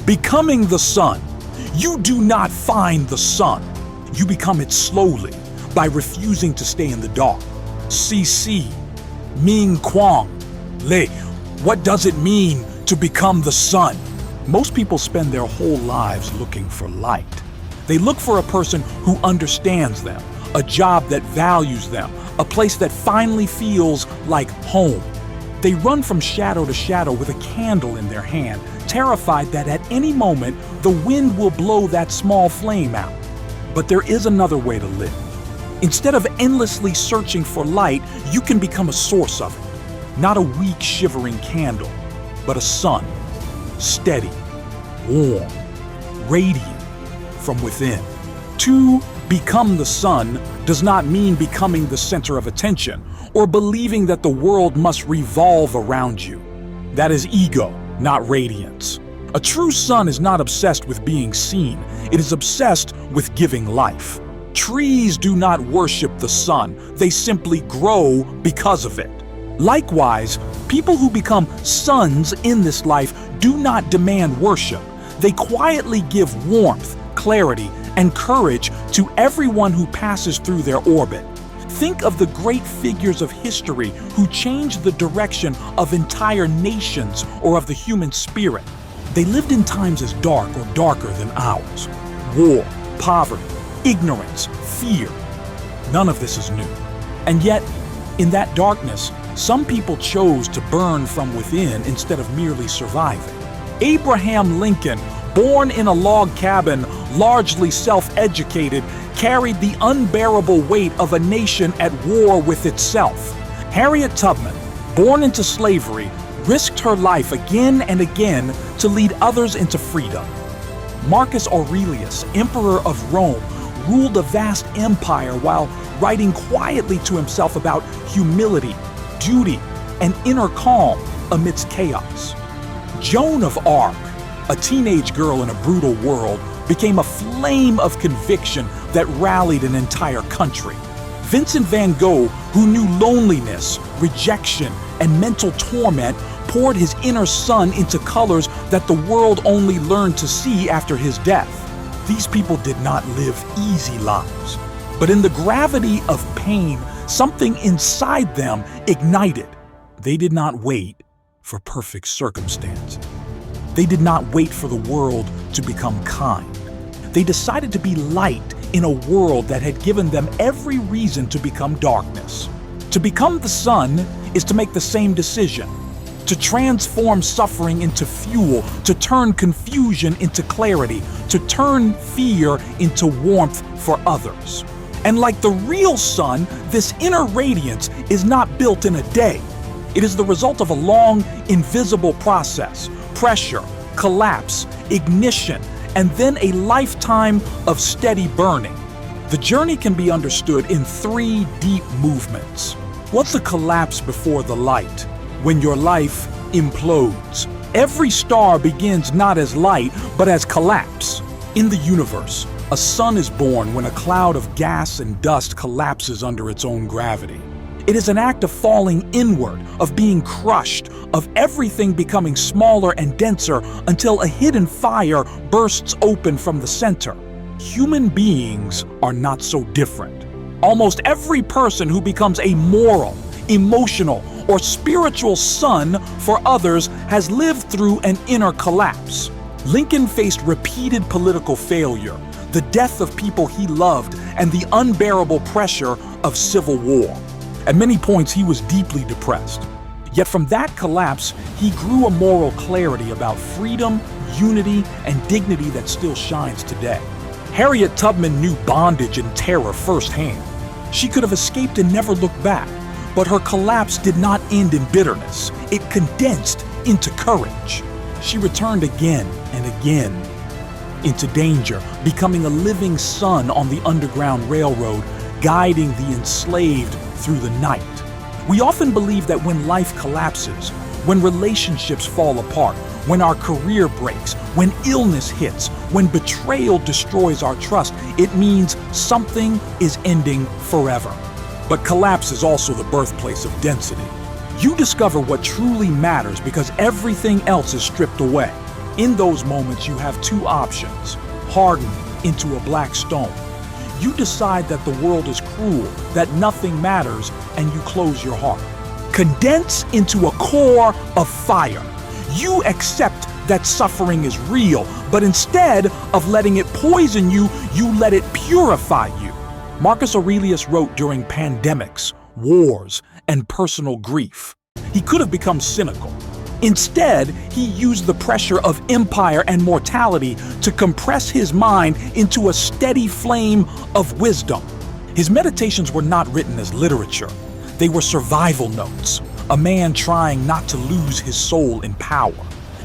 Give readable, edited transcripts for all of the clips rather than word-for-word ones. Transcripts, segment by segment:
Becoming the sun. You do not find the sun. You become it slowly by refusing to stay in the dark. CC. Minh Quang. Le. What does it mean to become the sun? Most people spend their whole lives looking for light. They look for a person who understands them, a job that values them, a place that finally feels like home. They run from shadow to shadow with a candle in their hand, terrified that at any moment the wind will blow that small flame out. But there is another way to live. Instead of endlessly searching for light, you can become a source of it. Not a weak, shivering candle, but a sun. Steady, warm, radiant from within. To become the sun does not mean becoming the center of attention or believing that the world must revolve around you. That is ego, not radiance. A true sun is not obsessed with being seen. It is obsessed with giving life. Trees do not worship the sun. They simply grow because of it. Likewise, people who become suns in this life do not demand worship. They quietly give warmth, clarity, and courage to everyone who passes through their orbit. Think of the great figures of history who changed the direction of entire nations or of the human spirit. They lived in times as dark or darker than ours. War, poverty, ignorance, fear. None of this is new. And yet, in that darkness, some people chose to burn from within instead of merely surviving. Abraham Lincoln, born in a log cabin, largely self-educated, carried the unbearable weight of a nation at war with itself. Harriet Tubman, born into slavery, risked her life again and again to lead others into freedom. Marcus Aurelius, emperor of Rome, ruled a vast empire while writing quietly to himself about humility, duty, and inner calm amidst chaos. Joan of Arc, a teenage girl in a brutal world, became a flame of conviction that rallied an entire country. Vincent van Gogh, who knew loneliness, rejection, and mental torment, poured his inner sun into colors that the world only learned to see after his death. These people did not live easy lives, but in the gravity of pain, something inside them ignited. They did not wait for perfect circumstances. They did not wait for the world to become kind. They decided to be light in a world that had given them every reason to become darkness. To become the sun is to make the same decision, to transform suffering into fuel, to turn confusion into clarity, to turn fear into warmth for others. And like the real sun, this inner radiance is not built in a day. It is the result of a long, invisible process: pressure, collapse, ignition, and then a lifetime of steady burning. The journey can be understood in 3 deep movements. What's the collapse before the light? When your life implodes. Every star begins not as light, but as collapse. In the universe, a sun is born when a cloud of gas and dust collapses under its own gravity. It is an act of falling inward, of being crushed, of everything becoming smaller and denser until a hidden fire bursts open from the center. Human beings are not so different. Almost every person who becomes a moral, emotional, or spiritual sun for others has lived through an inner collapse. Lincoln faced repeated political failure, the death of people he loved, and the unbearable pressure of civil war. At many points, he was deeply depressed. Yet from that collapse, he grew a moral clarity about freedom, unity, and dignity that still shines today. Harriet Tubman knew bondage and terror firsthand. She could have escaped and never looked back, but her collapse did not end in bitterness. It condensed into courage. She returned again and again into danger, becoming a living sun on the Underground Railroad, guiding the enslaved through the night. We often believe that when life collapses, when relationships fall apart, when our career breaks, when illness hits, when betrayal destroys our trust, it means something is ending forever. But collapse is also the birthplace of density. You discover what truly matters because everything else is stripped away. In those moments, you have two options: harden into a black stone. You decide that the world is cruel, that nothing matters, and you close your heart. Condense into a core of fire. You accept that suffering is real, but instead of letting it poison you, you let it purify you. Marcus Aurelius wrote during pandemics, wars, and personal grief. He could have become cynical. Instead, he used the pressure of empire and mortality to compress his mind into a steady flame of wisdom. His meditations were not written as literature. They were survival notes, a man trying not to lose his soul in power.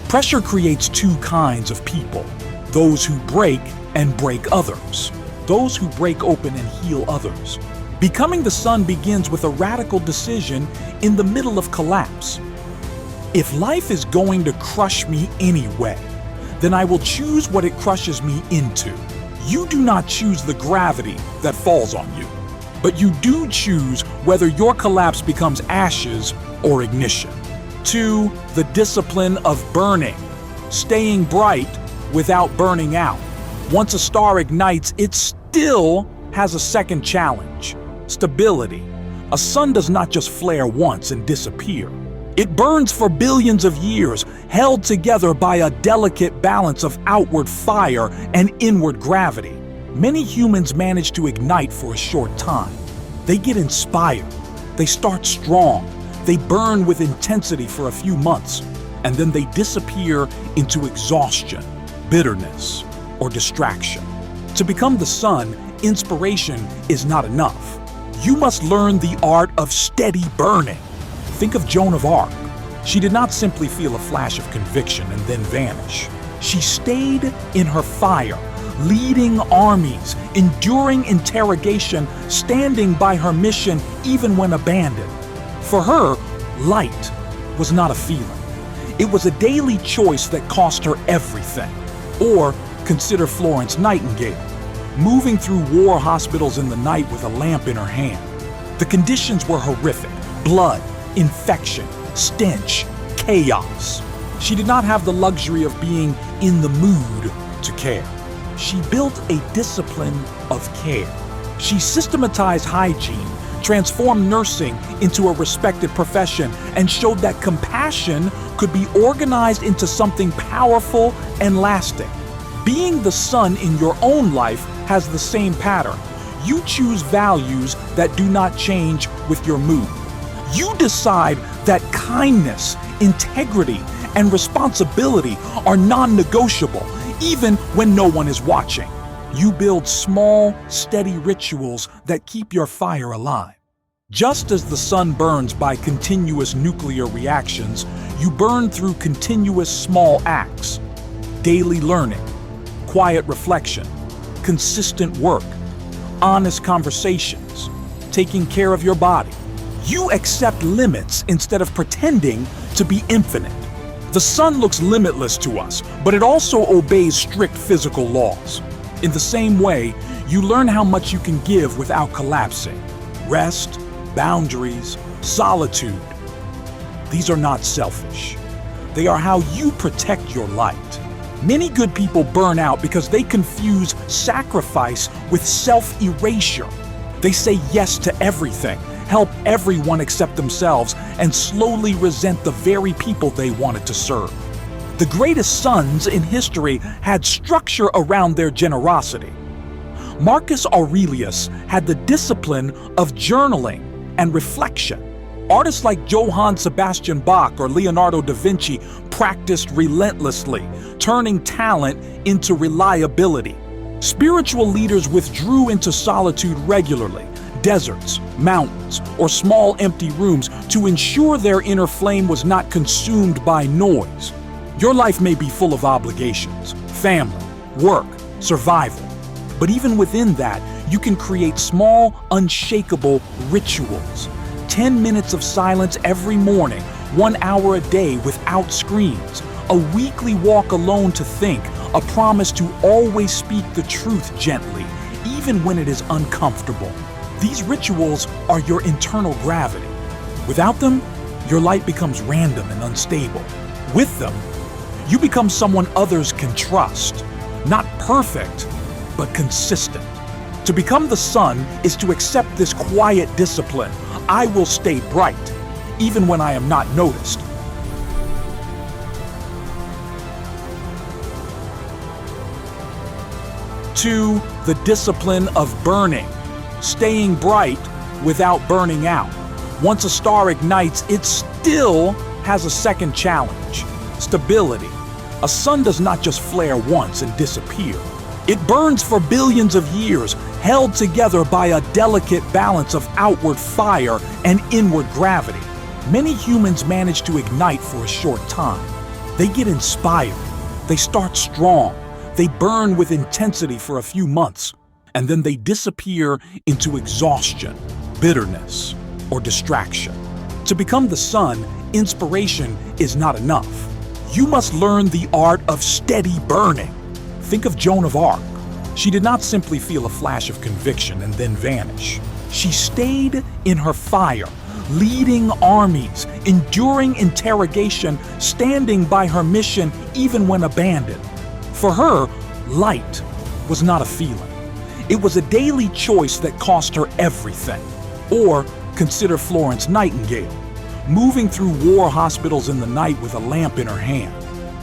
Pressure creates two kinds of people: those who break and break others, those who break open and heal others. Becoming the sun begins with a radical decision in the middle of collapse. If life is going to crush me anyway, then I will choose what it crushes me into. You do not choose the gravity that falls on you, but you do choose whether your collapse becomes ashes or ignition. 2. The discipline of burning, staying bright without burning out. Once a star ignites, it still has a second challenge: stability. A sun does not just flare once and disappear. It burns for billions of years, held together by a delicate balance of outward fire and inward gravity. Many humans manage to ignite for a short time. They get inspired. They start strong. They burn with intensity for a few months, and then they disappear into exhaustion, bitterness, or distraction. To become the sun, inspiration is not enough. You must learn the art of steady burning. Think of Joan of Arc. She did not simply feel a flash of conviction and then vanish. She stayed in her fire, leading armies, enduring interrogation, standing by her mission even when abandoned. For her, light was not a feeling. It was a daily choice that cost her everything. Or consider Florence Nightingale, moving through war hospitals in the night with a lamp in her hand. The conditions were horrific: blood, infection, stench, chaos. She did not have the luxury of being in the mood to care. She built a discipline of care. She systematized hygiene, transformed nursing into a respected profession, and showed that compassion could be organized into something powerful and lasting. Being the sun in your own life has the same pattern. You choose values that do not change with your mood. You decide that kindness, integrity, and responsibility are non-negotiable, even when no one is watching. You build small, steady rituals that keep your fire alive. Just as the sun burns by continuous nuclear reactions, you burn through continuous small acts: daily learning, quiet reflection, consistent work, honest conversations, taking care of your body. You accept limits instead of pretending to be infinite. The sun looks limitless to us, but it also obeys strict physical laws. In the same way, you learn how much you can give without collapsing. Rest, boundaries, solitude. These are not selfish. They are how you protect your light. Many good people burn out because they confuse sacrifice with self-erasure. They say yes to everything, help everyone except themselves, and slowly resent the very people they wanted to serve. The greatest sons in history had structure around their generosity. Marcus Aurelius had the discipline of journaling and reflection. Artists like Johann Sebastian Bach or Leonardo da Vinci practiced relentlessly, turning talent into reliability. Spiritual leaders withdrew into solitude regularly, deserts, mountains, or small empty rooms to ensure their inner flame was not consumed by noise. Your life may be full of obligations, family, work, survival. But even within that, you can create small, unshakable rituals. 10 minutes of silence every morning, 1 hour a day without screens, a weekly walk alone to think, a promise to always speak the truth gently, even when it is uncomfortable. These rituals are your internal gravity. Without them, your light becomes random and unstable. With them, You become someone others can trust. Not perfect, but consistent. To become the sun is to accept this quiet discipline. I will stay bright, even when I am not noticed. Two, the discipline of burning. Staying bright without burning out. Once a star ignites, it still has a second challenge: stability. A sun does not just flare once and disappear. It burns for billions of years, held together by a delicate balance of outward fire and inward gravity. Many humans manage to ignite for a short time. They get inspired. They start strong. They burn with intensity for a few months, and then they disappear into exhaustion, bitterness, or distraction. To become the sun, inspiration is not enough. You must learn the art of steady burning. Think of Joan of Arc. She did not simply feel a flash of conviction and then vanish. She stayed in her fire, leading armies, enduring interrogation, standing by her mission even when abandoned. For her, light was not a feeling. It was a daily choice that cost her everything. Or consider Florence Nightingale, moving through war hospitals in the night with a lamp in her hand.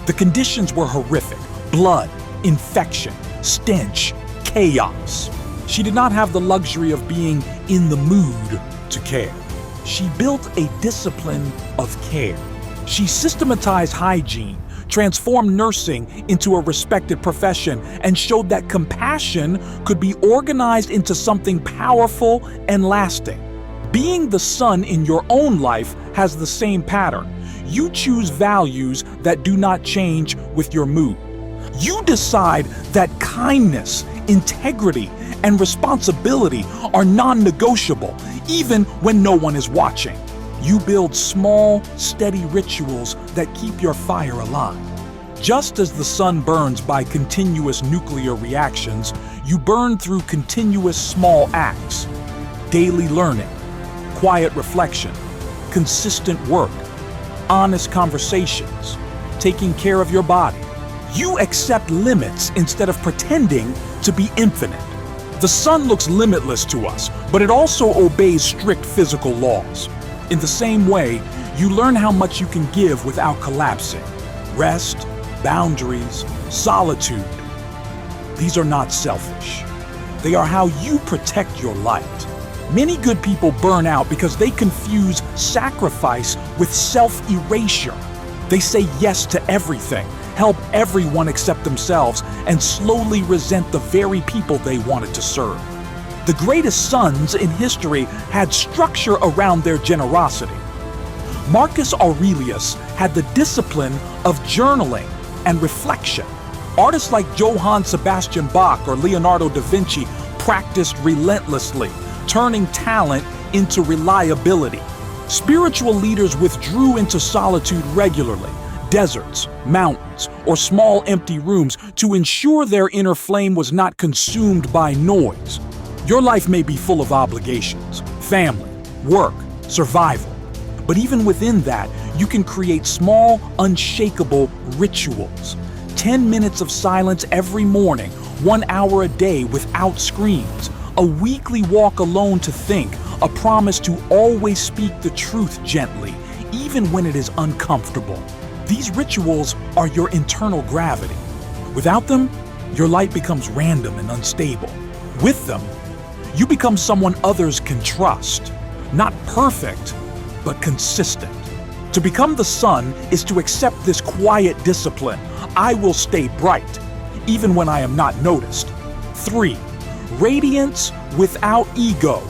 The conditions were horrific: blood, infection, stench, chaos. She did not have the luxury of being in the mood to care. She built a discipline of care. She systematized hygiene, transformed nursing into a respected profession, and showed that compassion could be organized into something powerful and lasting. Being the sun in your own life has the same pattern. You choose values that do not change with your mood. You decide that kindness, integrity, and responsibility are non-negotiable, even when no one is watching. You build small, steady rituals that keep your fire alive. Just as the sun burns by continuous nuclear reactions, you burn through continuous small acts: daily learning, quiet reflection, consistent work, honest conversations, taking care of your body. You accept limits instead of pretending to be infinite. The sun looks limitless to us, but it also obeys strict physical laws. In the same way, you learn how much you can give without collapsing. Rest, boundaries, solitude. These are not selfish. They are how you protect your light. Many good people burn out because they confuse sacrifice with self-erasure. They say yes to everything, help everyone except themselves, and slowly resent the very people they wanted to serve. The greatest suns in history had structure around their generosity. Marcus Aurelius had the discipline of journaling and reflection. Artists like Johann Sebastian Bach or Leonardo da Vinci practiced relentlessly, turning talent into reliability. Spiritual leaders withdrew into solitude regularly, deserts, mountains, or small empty rooms to ensure their inner flame was not consumed by noise. Your life may be full of obligations, family, work, survival. But even within that, you can create small, unshakable rituals. 10 minutes of silence every morning, 1 hour a day without screens, a weekly walk alone to think, a promise to always speak the truth gently, even when it is uncomfortable. These rituals are your internal gravity. Without them, your light becomes random and unstable. With them, you become someone others can trust. Not perfect, but consistent. To become the sun is to accept this quiet discipline. I will stay bright, even when I am not noticed. 3. Radiance without ego.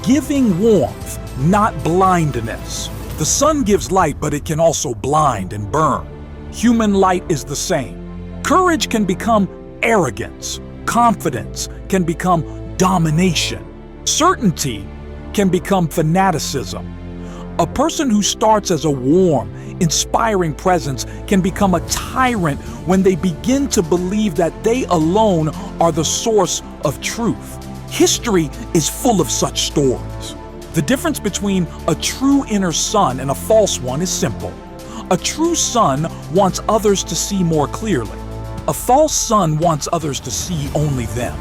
Giving warmth, not blindness. The sun gives light, but it can also blind and burn. Human light is the same. Courage can become arrogance. Confidence can become domination. Certainty can become fanaticism. A person who starts as a warm, inspiring presence can become a tyrant when they begin to believe that they alone are the source of truth. History is full of such stories. The difference between a true inner sun and a false one is simple. A true sun wants others to see more clearly. A false sun wants others to see only them.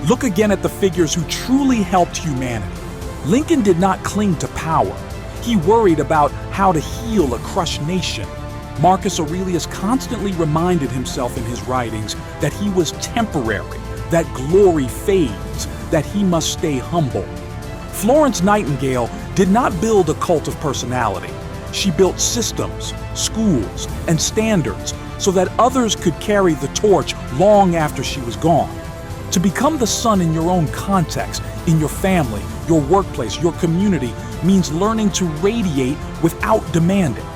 Look again at the figures who truly helped humanity. Lincoln did not cling to power. He worried about how to heal a crushed nation. Marcus Aurelius constantly reminded himself in his writings that he was temporary, that glory fades, that he must stay humble. Florence Nightingale did not build a cult of personality. She built systems, schools, and standards so that others could carry the torch long after she was gone. To become the sun in your own context, in your family, your workplace, your community, means learning to radiate without demanding.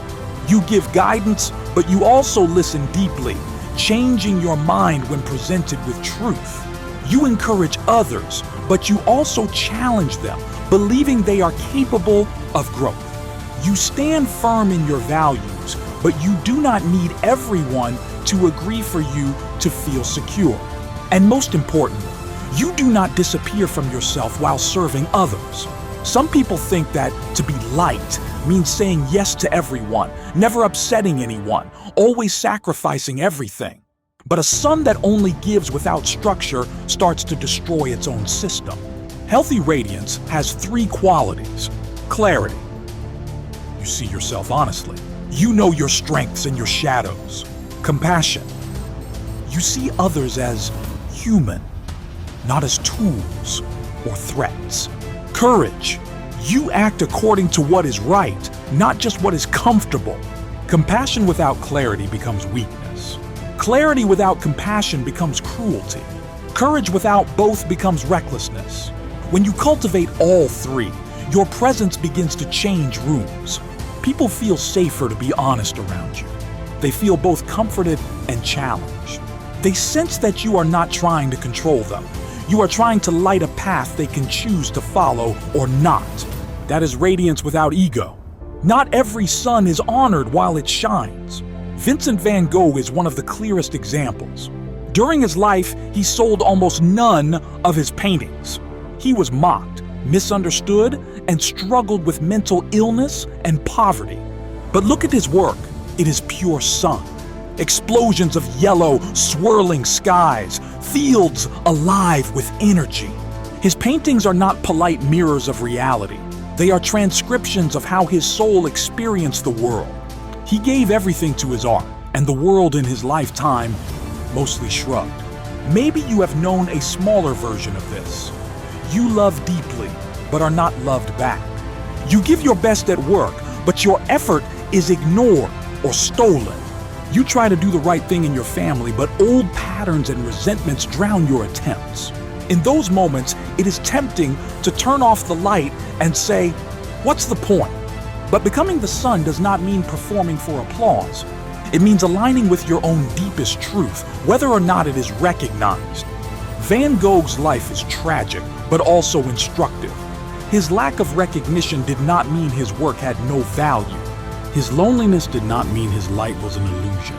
You give guidance, but you also listen deeply, changing your mind when presented with truth. You encourage others, but you also challenge them, believing they are capable of growth. You stand firm in your values, but you do not need everyone to agree for you to feel secure. And most importantly, you do not disappear from yourself while serving others. Some people think that to be light means saying yes to everyone, never upsetting anyone, always sacrificing everything. But a sun that only gives without structure starts to destroy its own system. Healthy radiance has 3 qualities. Clarity. You see yourself honestly. You know your strengths and your shadows. Compassion. You see others as human, not as tools or threats. Courage. You act according to what is right, not just what is comfortable. Compassion without clarity becomes weakness. Clarity without compassion becomes cruelty. Courage without both becomes recklessness. When you cultivate all 3, your presence begins to change rooms. People feel safer to be honest around you. They feel both comforted and challenged. They sense that you are not trying to control them. You are trying to light a path they can choose to follow or not. That is radiance without ego. Not every sun is honored while it shines. Vincent van Gogh is one of the clearest examples. During his life, he sold almost none of his paintings. He was mocked, misunderstood, and struggled with mental illness and poverty. But look at his work. It is pure sun. Explosions of yellow, swirling skies, fields alive with energy. His paintings are not polite mirrors of reality. They are transcriptions of how his soul experienced the world. He gave everything to his art, and the world in his lifetime mostly shrugged. Maybe you have known a smaller version of this. You love deeply, but are not loved back. You give your best at work, but your effort is ignored or stolen. You try to do the right thing in your family, but old patterns and resentments drown your attempts. In those moments, it is tempting to turn off the light and say, "What's the point?" But becoming the sun does not mean performing for applause. It means aligning with your own deepest truth, whether or not it is recognized. Van Gogh's life is tragic, but also instructive. His lack of recognition did not mean his work had no value. His loneliness did not mean his light was an illusion.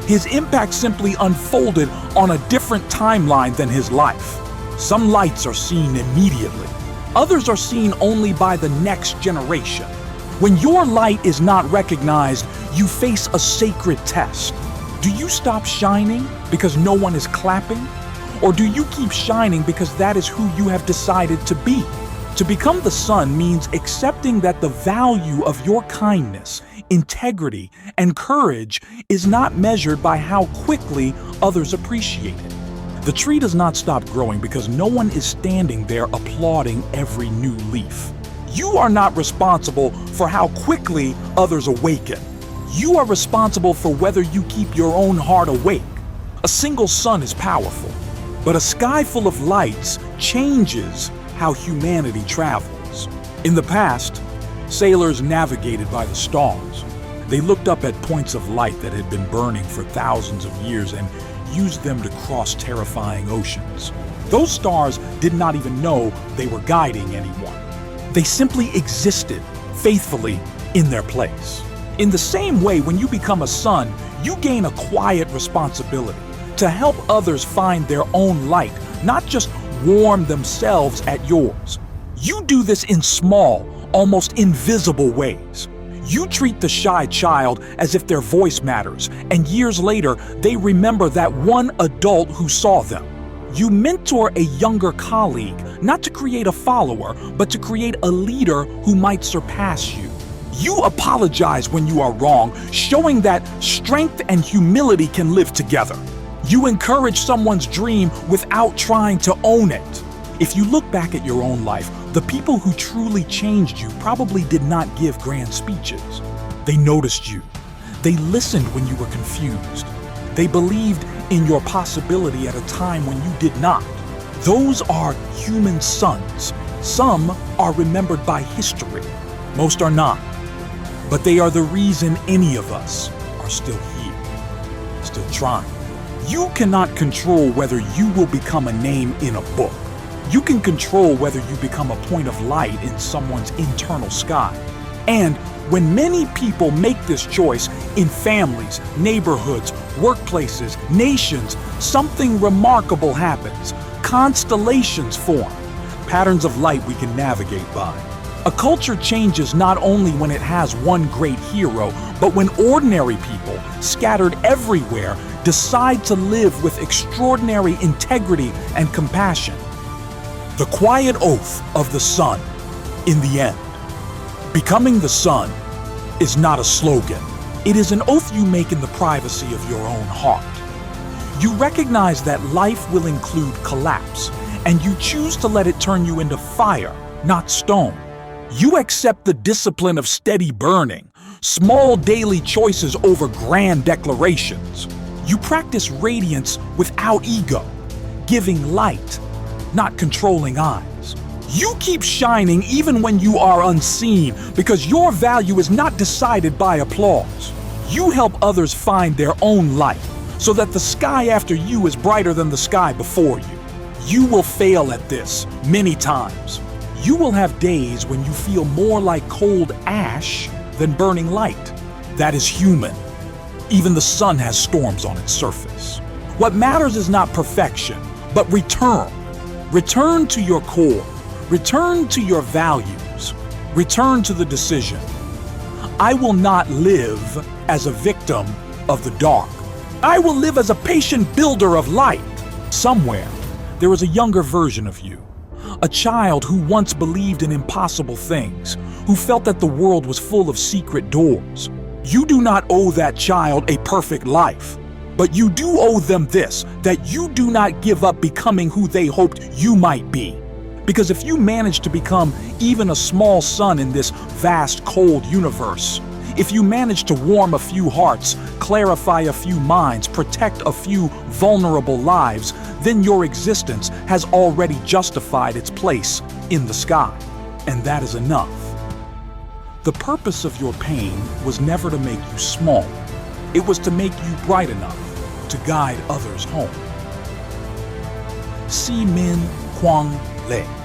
His impact simply unfolded on a different timeline than his life. Some lights are seen immediately. Others are seen only by the next generation. When your light is not recognized, you face a sacred test. Do you stop shining because no one is clapping? Or do you keep shining because that is who you have decided to be? To become the sun means accepting that the value of your kindness, integrity, and courage is not measured by how quickly others appreciate it. The tree does not stop growing because no one is standing there applauding every new leaf. You are not responsible for how quickly others awaken. You are responsible for whether you keep your own heart awake. A single sun is powerful, but a sky full of lights changes how humanity travels. In the past, sailors navigated by the stars. They looked up at points of light that had been burning for thousands of years and used them to cross terrifying oceans. Those stars did not even know they were guiding anyone. They simply existed faithfully in their place. In the same way, when you become a sun, you gain a quiet responsibility to help others find their own light, not just warm themselves at yours. You do this in small, almost invisible ways. You treat the shy child as if their voice matters, and years later, they remember that one adult who saw them. You mentor a younger colleague, not to create a follower, but to create a leader who might surpass you. You apologize when you are wrong, showing that strength and humility can live together. You encourage someone's dream without trying to own it. If you look back at your own life, the people who truly changed you probably did not give grand speeches. They noticed you. They listened when you were confused. They believed in your possibility at a time when you did not. Those are human sons. Some are remembered by history. Most are not. But they are the reason any of us are still here, still trying. You cannot control whether you will become a name in a book. You can control whether you become a point of light in someone's internal sky. And when many people make this choice in families, neighborhoods, workplaces, nations, something remarkable happens. Constellations form, patterns of light we can navigate by. A culture changes not only when it has one great hero, but when ordinary people, scattered everywhere, decide to live with extraordinary integrity and compassion. The quiet oath of the sun, in the end. Becoming the sun is not a slogan. It is an oath you make in the privacy of your own heart. You recognize that life will include collapse, and you choose to let it turn you into fire, not stone. You accept the discipline of steady burning, small daily choices over grand declarations. You practice radiance without ego, giving light, not controlling eyes. You keep shining even when you are unseen because your value is not decided by applause. You help others find their own light so that the sky after you is brighter than the sky before you. You will fail at this many times. You will have days when you feel more like cold ash than burning light. That is human. Even the sun has storms on its surface. What matters is not perfection, but return. Return to your core. Return to your values. Return to the decision. I will not live as a victim of the dark. I will live as a patient builder of light. Somewhere, there is a younger version of you. A child who once believed in impossible things, who felt that the world was full of secret doors. You do not owe that child a perfect life, but you do owe them this, that you do not give up becoming who they hoped you might be. Because if you manage to become even a small sun in this vast, cold universe, if you manage to warm a few hearts, clarify a few minds, protect a few vulnerable lives, then your existence has already justified its place in the sky. And that is enough. The purpose of your pain was never to make you small. It was to make you bright enough to guide others home. Si Minh Quang Le.